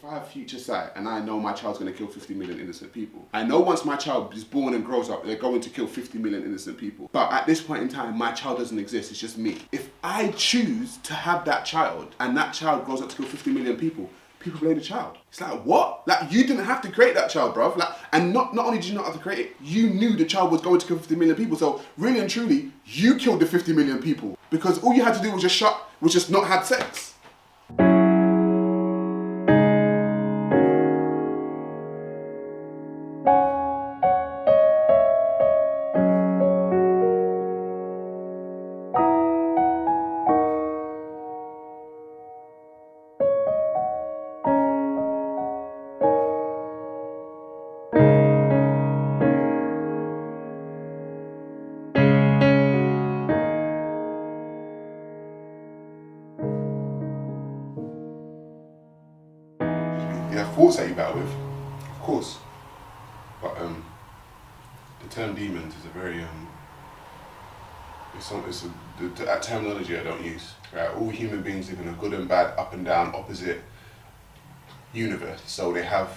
I have future sight and I know my child's going to kill 50 million innocent people, I know once my child is born and grows up, they're going to kill 50 million innocent people. But at this point in time, my child doesn't exist, it's just me. If I choose to have that child and that child grows up to kill 50 million people, people blame the child. It's like, what? Like, you didn't have to create that child, bruv. Like, and not only did you not have to create it, you knew the child was going to kill 50 million people. So really and truly, you killed the 50 million people because all you had to do was just not have sex. You have thoughts that you battle with, of course, but the term demons is a very that terminology I don't use. Right? All human beings live in a good and bad, up and down, opposite universe, so they have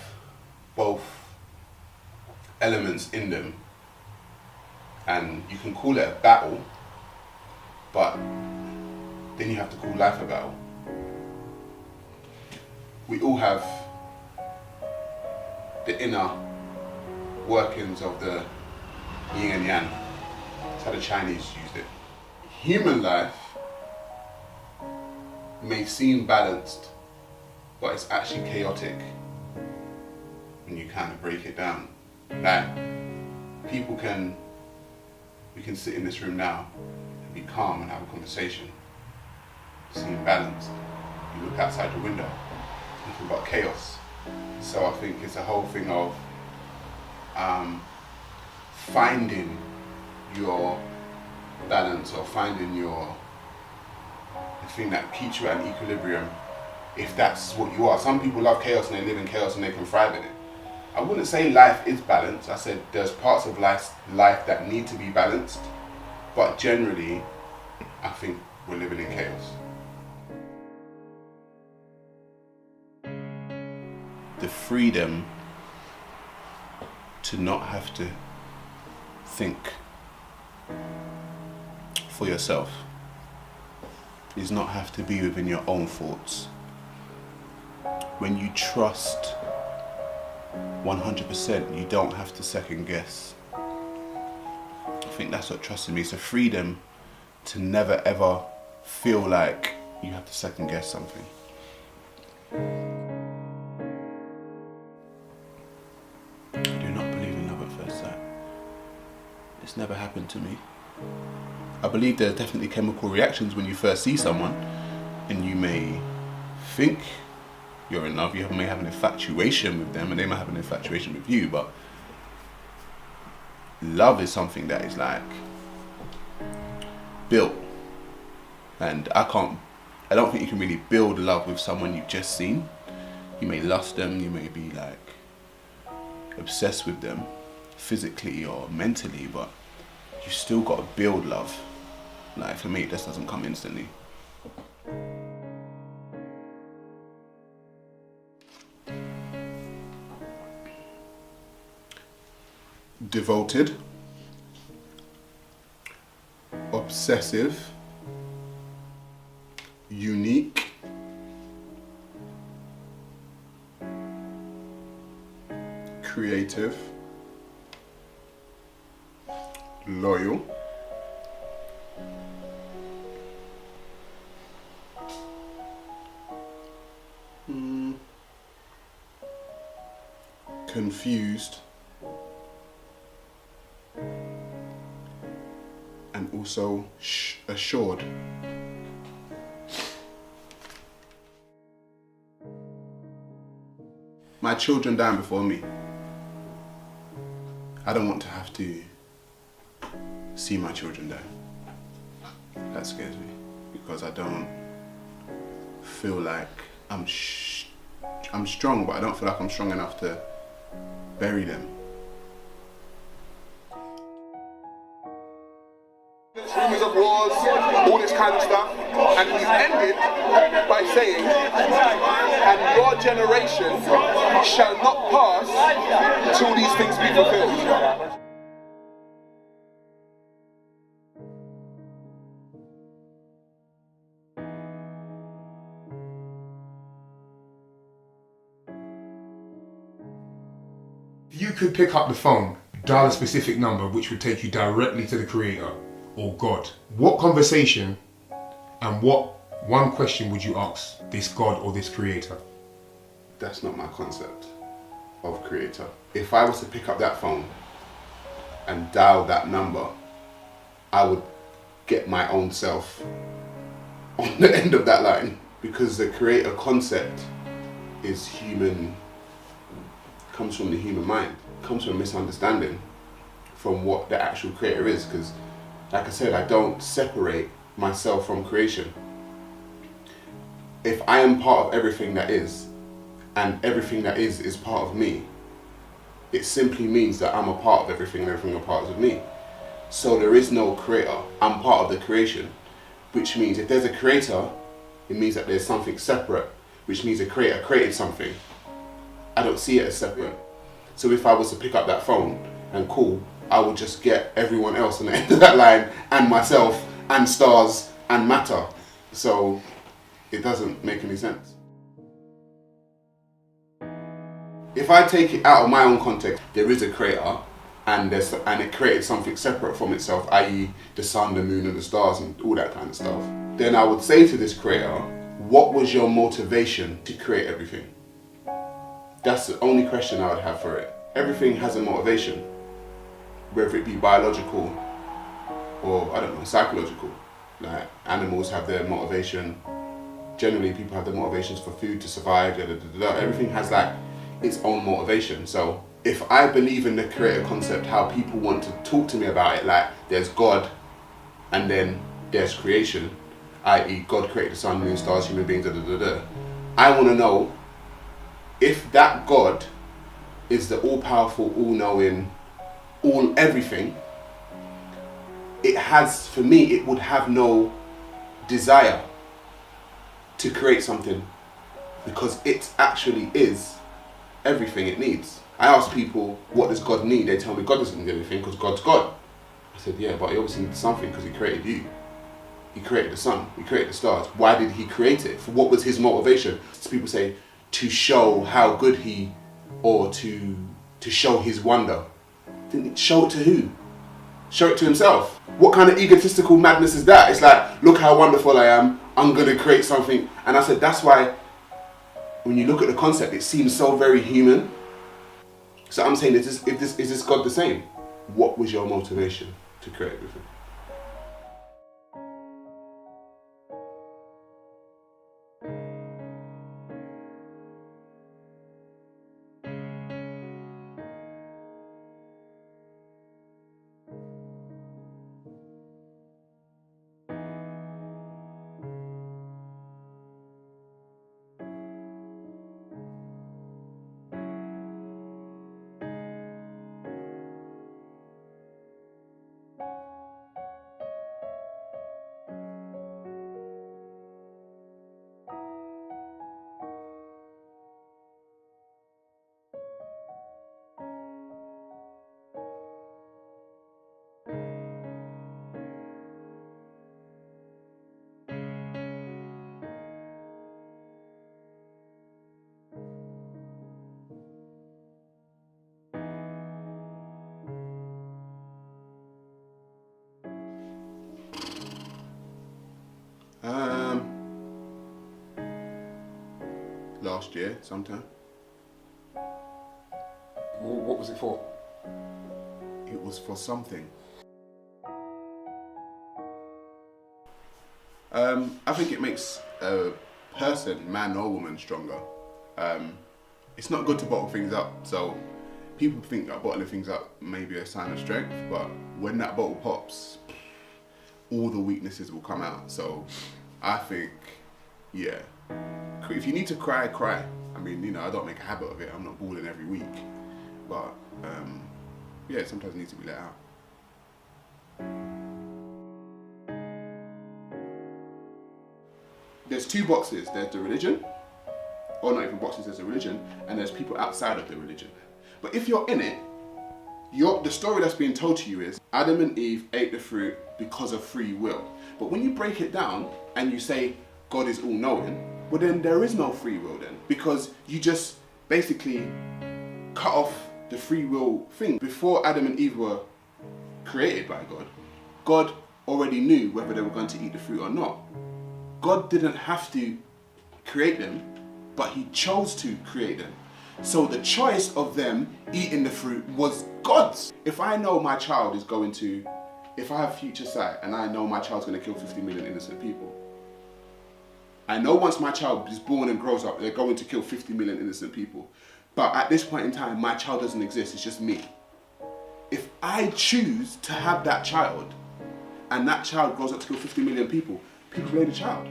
both elements in them, and you can call it a battle, but then you have to call life a battle. We all have the inner workings of the yin and yang. That's how the Chinese used it. Human life may seem balanced, but it's actually chaotic when you kind of break it down. Like, we can sit in this room now and be calm and have a conversation. Seem balanced. You look outside the window, nothing but chaos. So I think it's a whole thing of finding your balance, or finding the thing that keeps you at an equilibrium, if that's what you are. Some people love chaos and they live in chaos and they can thrive in it. I wouldn't say life is balanced. I said there's parts of life that need to be balanced, but generally I think we're living in chaos. The freedom to not have to think for yourself is not have to be within your own thoughts. When you trust 100%, you don't have to second guess. I think that's what trusting means. The freedom to never ever feel like you have to second guess something. It's never happened to me. I believe there's definitely chemical reactions when you first see someone, and you may think you're in love, you may have an infatuation with them, and they might have an infatuation with you, but love is something that is like built. And I don't think you can really build love with someone you've just seen. You may lust them, you may be like obsessed with them physically or mentally, but you still got to build love. Like, for me, it just doesn't come instantly. Devoted, obsessive, unique, creative, loyal, confused, and also assured. My children dying before me. I don't want to have to see my children die. That scares me, because I don't feel like I'm strong, but I don't feel like I'm strong enough to bury them. Rumors of wars, all this kind of stuff, and he's ended by saying, and your generation shall not pass till these things be fulfilled. If you could pick up the phone, dial a specific number which would take you directly to the Creator or God, what conversation and what one question would you ask this God or this Creator? That's not my concept of Creator. If I was to pick up that phone and dial that number, I would get my own self on the end of that line, because the Creator concept is human, comes from the human mind, comes from a misunderstanding from what the actual Creator is. Because like I said, I don't separate myself from creation. If I am part of everything that is, and everything that is part of me, it simply means that I'm a part of everything and everything are parts of me. So there is no Creator, I'm part of the creation, which means if there's a Creator, it means that there's something separate, which means a Creator created something. I don't see it as separate. So if I was to pick up that phone and call, I would just get everyone else on the end of that line, and myself, and stars, and matter. So it doesn't make any sense. If I take it out of my own context, there is a Creator, and it created something separate from itself, i.e. the sun, the moon, and the stars, and all that kind of stuff. Then I would say to this Creator, what was your motivation to create everything? That's the only question I would have for it. Everything has a motivation, whether it be biological or, I don't know, psychological. Like animals have their motivation. Generally, people have their motivations for food, to survive, da, da, da, da. Everything has like its own motivation. So if I believe in the Creator concept, how people want to talk to me about it, like there's God and then there's creation, i.e. God created the sun, moon, stars, human beings, da, da, da, da. I want to know if that God is the all-powerful, all-knowing, everything. It has, for me, it would have no desire to create something, because it actually is everything it needs. I ask people, what does God need? They tell me God doesn't need anything because God's God. I said, yeah, but he obviously needs something because he created you. He created the sun, he created the stars. Why did he create it? What was his motivation? So people say, to show how good he, or to show his wonder. Show it to who? Show it to himself. What kind of egotistical madness is that? It's like, look how wonderful I am, I'm gonna create something. And I said, that's why when you look at the concept, it seems so very human. So I'm saying, is this God the same? What was your motivation to create everything? Last year, sometime. What was it for? It was for something. I think it makes a person, man or woman, stronger. It's not good to bottle things up, so people think that bottling things up may be a sign of strength, but when that bottle pops, all the weaknesses will come out. So I think, yeah, if you need to cry, cry. I mean, you know, I don't make a habit of it. I'm not bawling every week, but yeah, sometimes it needs to be let out. There's two boxes. There's the religion or not even boxing as a religion, and there's people outside of the religion. But if you're in it, the story that's being told to you is Adam and Eve ate the fruit because of free will. But when you break it down and you say God is all-knowing, well then there is no free will then, because you just basically cut off the free will thing. Before Adam and Eve were created by God, God already knew whether they were going to eat the fruit or not. God didn't have to create them, but he chose to create them. So the choice of them eating the fruit was God's. If I know my child is going to, if I have future sight and I know my child's going to kill 50 million innocent people, I know once my child is born and grows up, they're going to kill 50 million innocent people. But at this point in time, my child doesn't exist, it's just me. If I choose to have that child, and that child grows up to kill 50 million people blame the child.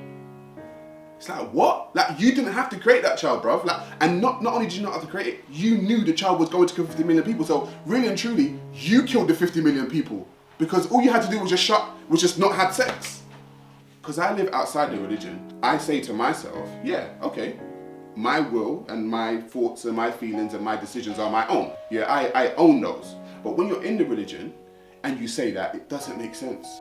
It's like, what? Like, you didn't have to create that child, bruv. Like, and not only did you not have to create it, you knew the child was going to kill 50 million people. So really and truly, you killed the 50 million people because all you had to do was just not have sex. Because I live outside the religion, I say to myself, yeah, okay, my will and my thoughts and my feelings and my decisions are my own. Yeah, I own those. But when you're in the religion and you say that, it doesn't make sense.